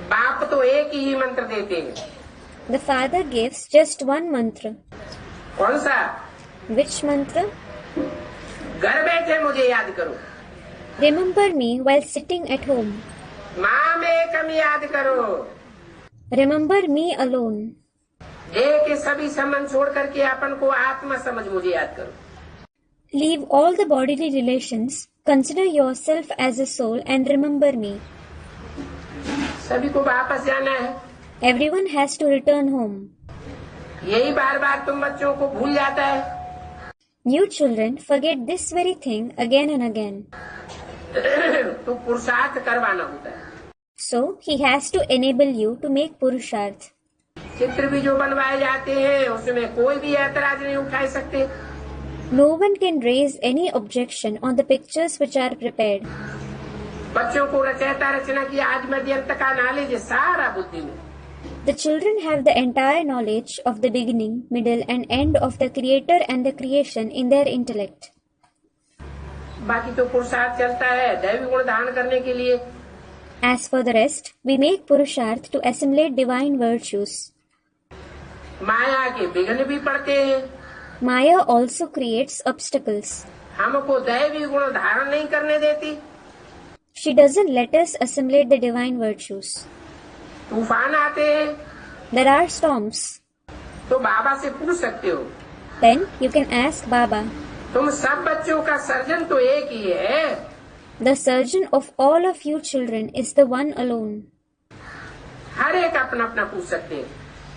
S2: बाप तो एक ही मंत्र देते हैं।
S1: The father gives just one mantra.
S2: कौन सा?
S1: Which mantra?
S2: घर बैठे मुझे याद करो।
S1: Remember me while sitting at home.
S2: माम एकम याद करो।
S1: Remember me alone.
S2: देह के सभी संबंध छोड़ करके अपन को आत्मा समझ मुझे याद करो।
S1: Leave all the bodily relations. Consider yourself as a soul and remember me.
S2: सभी को वापस जाना है।
S1: Everyone has to return home.
S2: यही बार बार तुम बच्चों को भूल जाता है।
S1: You children forget this very thing again and again.
S2: तो पुरुषार्थ करवाना होता है।
S1: So he has to enable you to make purusharth.
S2: चित्र भी जो बनवाए जाते हैं उसमें कोई भी ऐतराज नहीं उठा सकते।
S1: No one can raise any objection on the pictures which are prepared.
S2: बच्चों को रचयिता रचना की आज मध्यंत का नॉलेज सारा बुद्धि में।
S1: The children have the entire knowledge of the beginning, middle and end of the creator and the creation in their intellect.
S2: बाकी तो पुरुषार्थ चलता है दैवी गुण धारण करने के लिए।
S1: As for the rest, we make purusharth to assimilate divine virtues.
S2: माया के विघ्न भी पड़ते हैं।
S1: Maya also creates obstacles.
S2: हमको दैवी गुण धारण नहीं करने देती।
S1: She doesn't let us assimilate the divine virtues.
S2: तूफान आते हैं
S1: There are storms.
S2: तो बाबा से पूछ सकते हो,
S1: Then you can ask Baba.
S2: तुम सब बच्चों का सर्जन तो एक ही है।
S1: The surgeon of all of you children is the one alone.
S2: हर एक अपना अपना पूछ सकते हैं,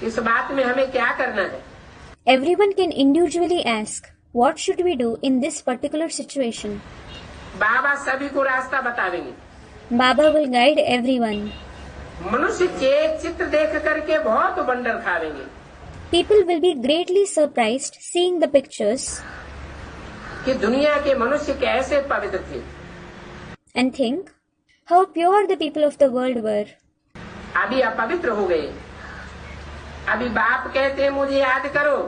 S2: इस बात में हमें क्या करना है।
S1: Everyone can individually ask, what should we do in this particular situation?
S2: बाबा सभी को रास्ता बतावेंगे।
S1: Baba will guide everyone.
S2: मनुष्य चित्र देख करके बहुत wonder खावेंगे
S1: People will be greatly surprised seeing the pictures
S2: कि दुनिया के मनुष्य कैसे पवित्र थे।
S1: and think how pure the people of the world were.
S2: अभी अपवित्र हो गए। अभी बाप कहते हैं मुझे याद करो।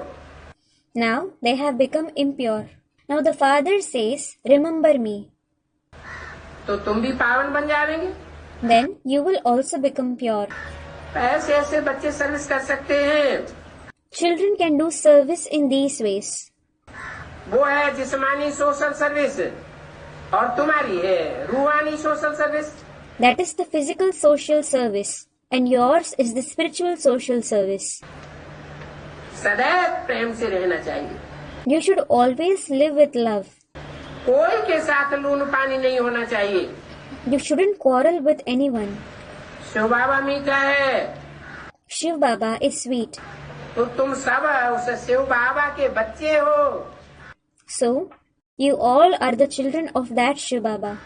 S1: Now they have become impure. Now the Father says, remember me.
S2: तो तुम भी पावन बन जाएंगे।
S1: Then you will also become pure.
S2: ऐसे ऐसे बच्चे सर्विस कर सकते हैं।
S1: Children can do service in these ways.
S2: वो है जिस्मानी सोशल सर्विस और तुम्हारी है रूहानी social service.
S1: That is the physical social service and yours is the spiritual social service.
S2: सदैव प्रेम से रहना चाहिए।
S1: You should always live with love.
S2: कोई के साथ लून पानी नहीं होना चाहिए।
S1: You shouldn't quarrel with anyone.
S2: Shiv बाबा मीठा है
S1: Shiv Baba is sweet.
S2: तो तुम सब उस शिव बाबा के बच्चे हो।
S1: So, you all are the children of that Shiv Baba.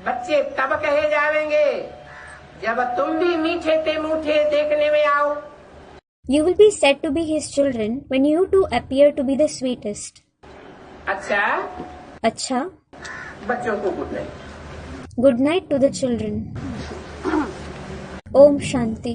S2: बच्चे तब कहे जाएंगे जब तुम भी मीठे ते मूठे देखने में आओ।
S1: You will be said to be his children when you too appear to be the sweetest.
S2: अच्छा,
S1: Acha,
S2: बच्चों को good night.
S1: good night to the children. Om Shanti.